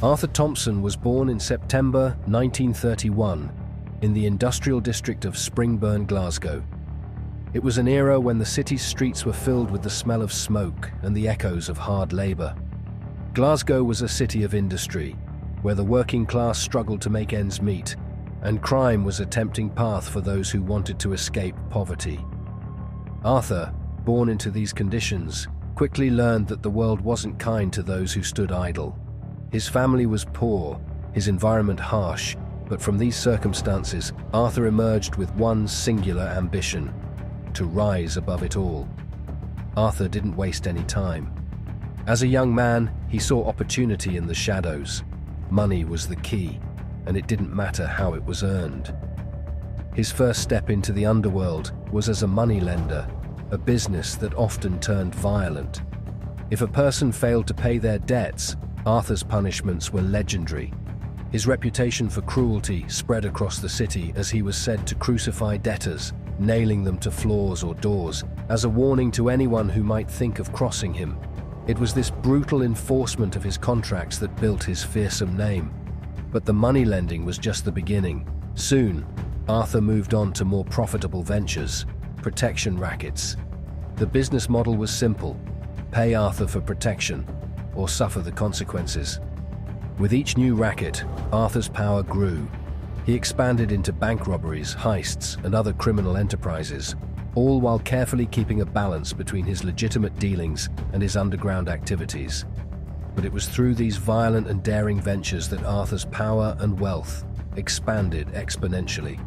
Arthur Thompson was born in September 1931 in the industrial district of Springburn, Glasgow. It was an era when the city's streets were filled with the smell of smoke and the echoes of hard labor. Glasgow was a city of industry, where the working class struggled to make ends meet, and crime was a tempting path for those who wanted to escape poverty. Arthur, born into these conditions, quickly learned that the world wasn't kind to those who stood idle. His family was poor, his environment harsh, but from these circumstances, Arthur emerged with one singular ambition: to rise above it all. Arthur didn't waste any time. As a young man, he saw opportunity in the shadows. Money was the key, and it didn't matter how it was earned. His first step into the underworld was as a moneylender, a business that often turned violent. If a person failed to pay their debts, Arthur's punishments were legendary. His reputation for cruelty spread across the city as he was said to crucify debtors, nailing them to floors or doors, as a warning to anyone who might think of crossing him. It was this brutal enforcement of his contracts that built his fearsome name. But the moneylending was just the beginning. Soon, Arthur moved on to more profitable ventures, protection rackets. The business model was simple: pay Arthur for protection, or suffer the consequences. With each new racket, Arthur's power grew. He expanded into bank robberies, heists, and other criminal enterprises, all while carefully keeping a balance between his legitimate dealings and his underground activities. But it was through these violent and daring ventures that Arthur's power and wealth expanded exponentially.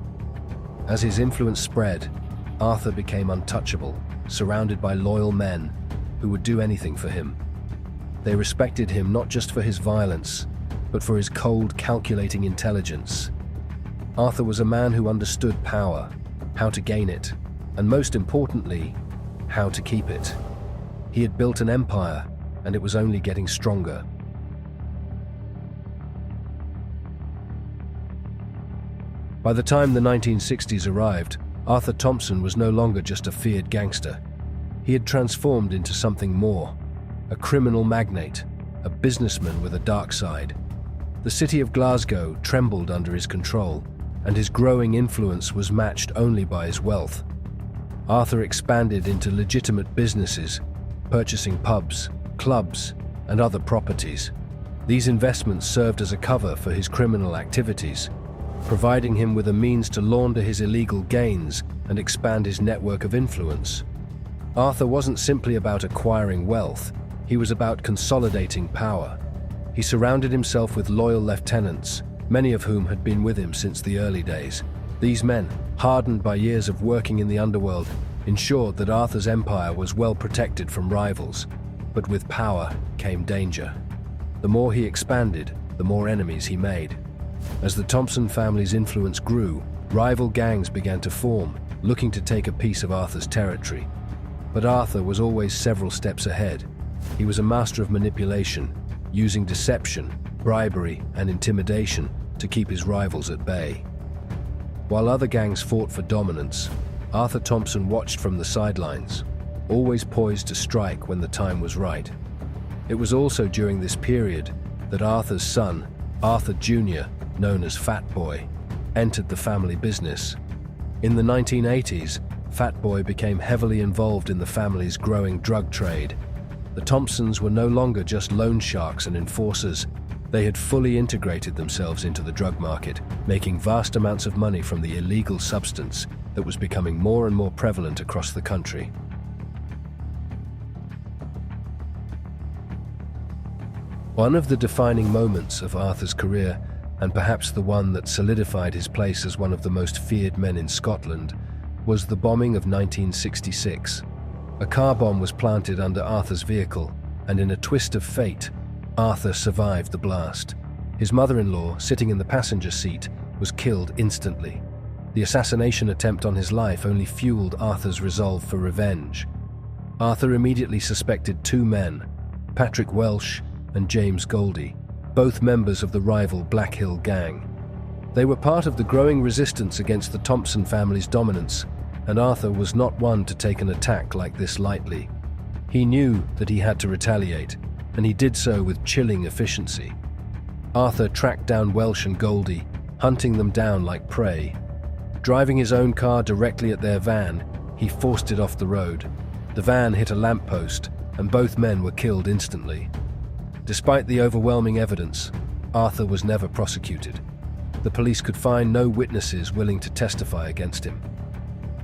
As his influence spread, Arthur became untouchable, surrounded by loyal men who would do anything for him. They respected him not just for his violence, but for his cold, calculating intelligence. Arthur was a man who understood power, how to gain it, and most importantly, how to keep it. He had built an empire, and it was only getting stronger. By the time the 1960s arrived, Arthur Thompson was no longer just a feared gangster. He had transformed into something more: a criminal magnate, a businessman with a dark side. The city of Glasgow trembled under his control, and his growing influence was matched only by his wealth. Arthur expanded into legitimate businesses, purchasing pubs, clubs, and other properties. These investments served as a cover for his criminal activities, providing him with a means to launder his illegal gains and expand his network of influence. Arthur wasn't simply about acquiring wealth, he was about consolidating power. He surrounded himself with loyal lieutenants, many of whom had been with him since the early days. These men, hardened by years of working in the underworld, ensured that Arthur's empire was well protected from rivals. But with power came danger. The more he expanded, the more enemies he made. As the Thompson family's influence grew, rival gangs began to form, looking to take a piece of Arthur's territory. But Arthur was always several steps ahead. He was a master of manipulation, using deception, bribery, and intimidation to keep his rivals at bay. While other gangs fought for dominance, Arthur Thompson watched from the sidelines, always poised to strike when the time was right. It was also during this period that Arthur's son, Arthur Jr., known as Fat Boy, entered the family business. In the 1980s, Fat Boy became heavily involved in the family's growing drug trade. The Thompsons were no longer just loan sharks and enforcers. They had fully integrated themselves into the drug market, making vast amounts of money from the illegal substance that was becoming more and more prevalent across the country. One of the defining moments of Arthur's career, and perhaps the one that solidified his place as one of the most feared men in Scotland, was the bombing of 1966. A car bomb was planted under Arthur's vehicle, and in a twist of fate, Arthur survived the blast. His mother-in-law, sitting in the passenger seat, was killed instantly. The assassination attempt on his life only fueled Arthur's resolve for revenge. Arthur immediately suspected two men, Patrick Welsh and James Goldie, both members of the rival Black Hill gang. They were part of the growing resistance against the Thompson family's dominance, and Arthur was not one to take an attack like this lightly. He knew that he had to retaliate, and he did so with chilling efficiency. Arthur tracked down Welsh and Goldie, hunting them down like prey. Driving his own car directly at their van, he forced it off the road. The van hit a lamppost, and both men were killed instantly. Despite the overwhelming evidence, Arthur was never prosecuted. The police could find no witnesses willing to testify against him.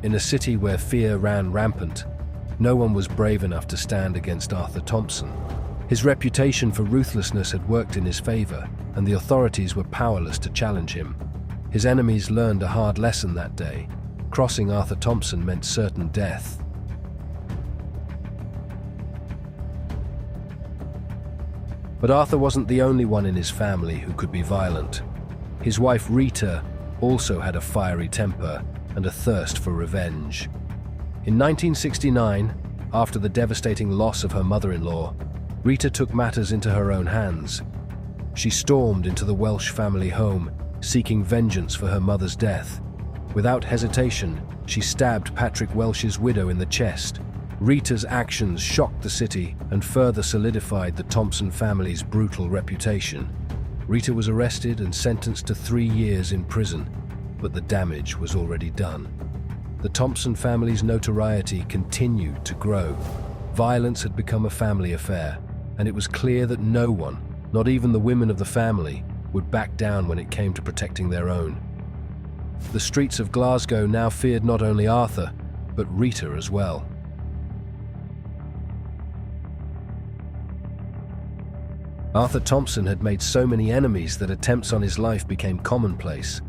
In a city where fear ran rampant, no one was brave enough to stand against Arthur Thompson. His reputation for ruthlessness had worked in his favor, and the authorities were powerless to challenge him. His enemies learned a hard lesson that day. Crossing Arthur Thompson meant certain death. But Arthur wasn't the only one in his family who could be violent. His wife Rita also had a fiery temper and a thirst for revenge. In 1969, after the devastating loss of her mother-in-law, Rita took matters into her own hands. She stormed into the Welsh family home, seeking vengeance for her mother's death. Without hesitation, she stabbed Patrick Welsh's widow in the chest. Rita's actions shocked the city and further solidified the Thompson family's brutal reputation. Rita was arrested and sentenced to 3 years in prison, but the damage was already done. The Thompson family's notoriety continued to grow. Violence had become a family affair, and it was clear that no one, not even the women of the family, would back down when it came to protecting their own. The streets of Glasgow now feared not only Arthur, but Rita as well. Arthur Thompson had made so many enemies that attempts on his life became commonplace.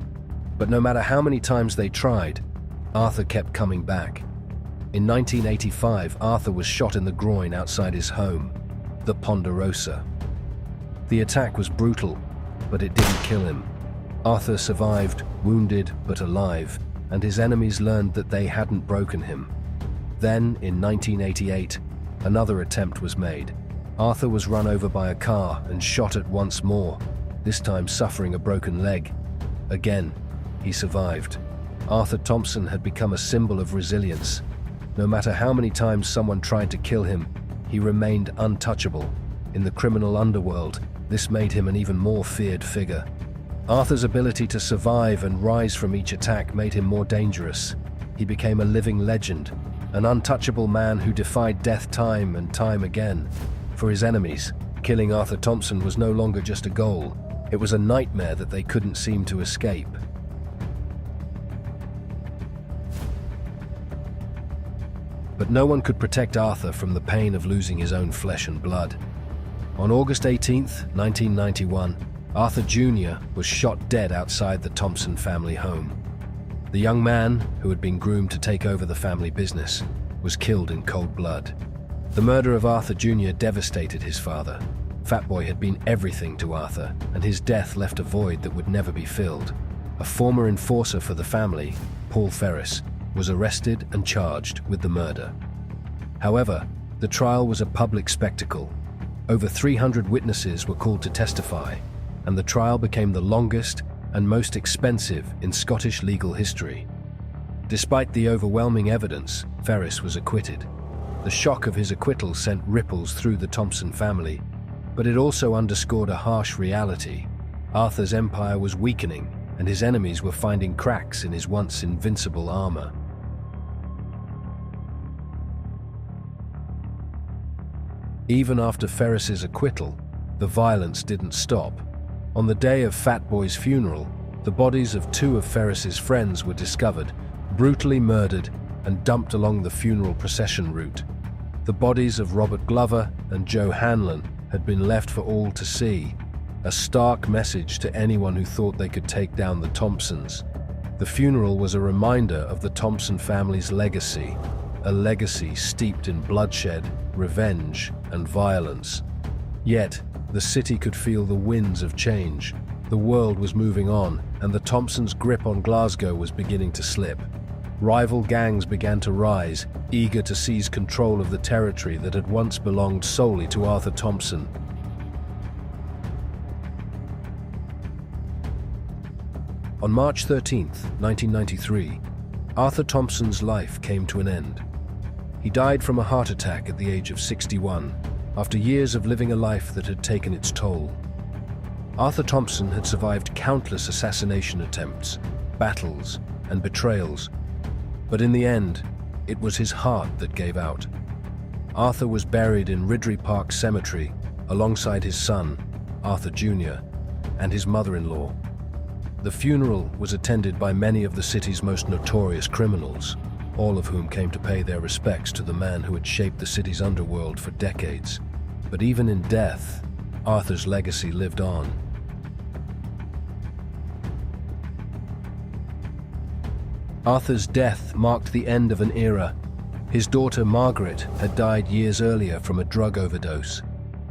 But no matter how many times they tried, Arthur kept coming back. In 1985, Arthur was shot in the groin outside his home, the Ponderosa. The attack was brutal, but it didn't kill him. Arthur survived, wounded but alive, and his enemies learned that they hadn't broken him. Then, in 1988, another attempt was made. Arthur was run over by a car and shot at once more, this time suffering a broken leg. Again, he survived. Arthur Thompson had become a symbol of resilience. No matter how many times someone tried to kill him, he remained untouchable. In the criminal underworld, this made him an even more feared figure. Arthur's ability to survive and rise from each attack made him more dangerous. He became a living legend, an untouchable man who defied death time and time again. For his enemies, killing Arthur Thompson was no longer just a goal. It was a nightmare that they couldn't seem to escape. But no one could protect Arthur from the pain of losing his own flesh and blood. On August 18, 1991, Arthur Jr. was shot dead outside the Thompson family home. The young man, who had been groomed to take over the family business, was killed in cold blood. The murder of Arthur Jr. devastated his father. Fatboy had been everything to Arthur, and his death left a void that would never be filled. A former enforcer for the family, Paul Ferris, was arrested and charged with the murder. However, the trial was a public spectacle. Over 300 witnesses were called to testify, and the trial became the longest and most expensive in Scottish legal history. Despite the overwhelming evidence, Ferris was acquitted. The shock of his acquittal sent ripples through the Thompson family, but it also underscored a harsh reality. Arthur's empire was weakening, and his enemies were finding cracks in his once invincible armor. Even after Ferris's acquittal, the violence didn't stop. On the day of Fatboy's funeral, the bodies of 2 of Ferris's friends were discovered, brutally murdered and dumped along the funeral procession route. The bodies of Robert Glover and Joe Hanlon had been left for all to see, a stark message to anyone who thought they could take down the Thompsons. The funeral was a reminder of the Thompson family's legacy, a legacy steeped in bloodshed, revenge, and violence. Yet, the city could feel the winds of change. The world was moving on, and the Thompsons' grip on Glasgow was beginning to slip. Rival gangs began to rise, eager to seize control of the territory that had once belonged solely to Arthur Thompson. On March 13, 1993, Arthur Thompson's life came to an end. He died from a heart attack at the age of 61, after years of living a life that had taken its toll. Arthur Thompson had survived countless assassination attempts, battles, and betrayals, but in the end, it was his heart that gave out. Arthur was buried in Ridley Park Cemetery alongside his son, Arthur Jr., and his mother-in-law. The funeral was attended by many of the city's most notorious criminals, all of whom came to pay their respects to the man who had shaped the city's underworld for decades. But even in death, Arthur's legacy lived on. Arthur's death marked the end of an era. His daughter Margaret had died years earlier from a drug overdose.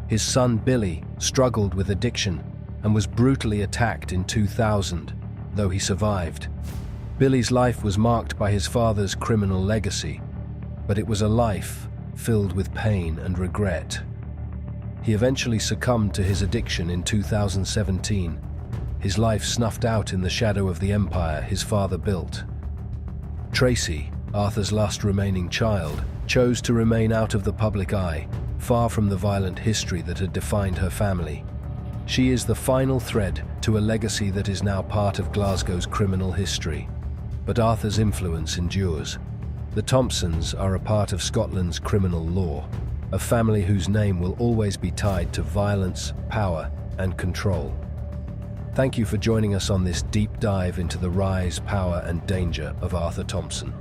His son Billy struggled with addiction and was brutally attacked in 2000, though he survived. Billy's life was marked by his father's criminal legacy, but it was a life filled with pain and regret. He eventually succumbed to his addiction in 2017, his life snuffed out in the shadow of the empire his father built. Tracy, Arthur's last remaining child, chose to remain out of the public eye, far from the violent history that had defined her family. She is the final thread to a legacy that is now part of Glasgow's criminal history. But Arthur's influence endures. The Thompsons are a part of Scotland's criminal law, a family whose name will always be tied to violence, power, and control. Thank you for joining us on this deep dive into the rise, power, and danger of Arthur Thompson.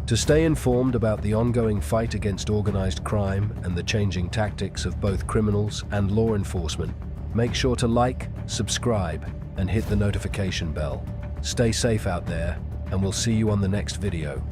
To stay informed about the ongoing fight against organized crime and the changing tactics of both criminals and law enforcement, make sure to like, subscribe, and hit the notification bell. Stay safe out there, and we'll see you on the next video.